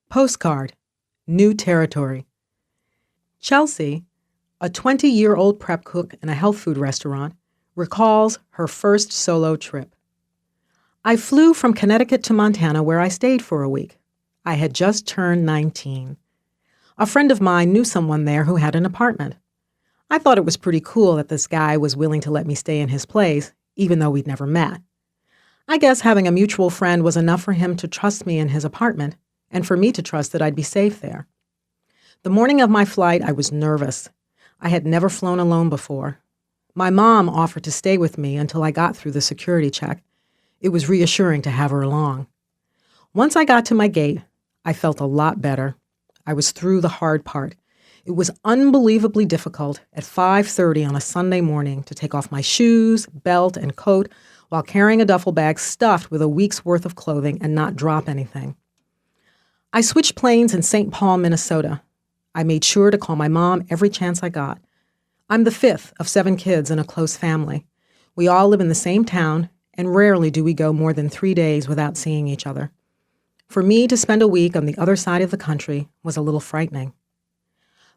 Postcard, New Territory. Chelsea, a 20-year-old prep cook in a health food restaurant, recalls her first solo trip. I flew from Connecticut to Montana, where I stayed for a week. I had just turned 19. A friend of mine knew someone there who had an apartment. I thought it was pretty cool that this guy was willing to let me stay in his place, even though we'd never met. I guess having a mutual friend was enough for him to trust me in his apartment, and for me to trust that I'd be safe there. The morning of my flight, I was nervous. I had never flown alone before. My mom offered to stay with me until I got through the security check. It was reassuring to have her along. Once I got to my gate, I felt a lot better. I was through the hard part. It was unbelievably difficult at 5:30 on a Sunday morning to take off my shoes, belt, and coat while carrying a duffel bag stuffed with a week's worth of clothing and not drop anything. I switched planes in St. Paul, Minnesota. I made sure to call my mom every chance I got. I'm the fifth of 7 kids in a close family. We all live in the same town, and rarely do we go more than 3 days without seeing each other. For me to spend a week on the other side of the country was a little frightening.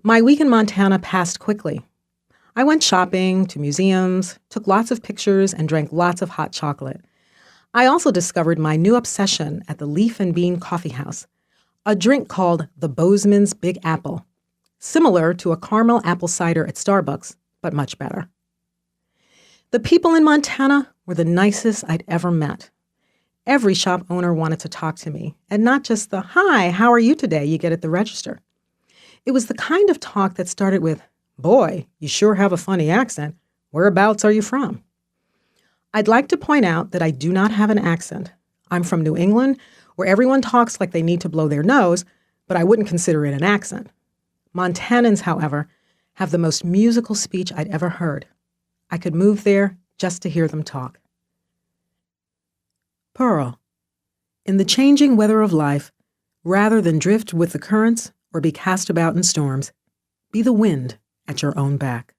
My week in Montana passed quickly. I went shopping, to museums, took lots of pictures, and drank lots of hot chocolate. I also discovered my new obsession at the Leaf and Bean Coffee House, a drink called the Bozeman's Big Apple, similar to a caramel apple cider at Starbucks, but much better. The people in Montana were the nicest I'd ever met. Every shop owner wanted to talk to me, and not just the, "Hi, how are you today?" you get at the register. It was the kind of talk that started with, "Boy, you sure have a funny accent. Whereabouts are you from?" I'd like to point out that I do not have an accent. I'm from New England, where everyone talks like they need to blow their nose, but I wouldn't consider it an accent. Montanans, however, have the most musical speech I'd ever heard. I could move there just to hear them talk. Pearl. In the changing weather of life, rather than drift with the currents or be cast about in storms, be the wind at your own back.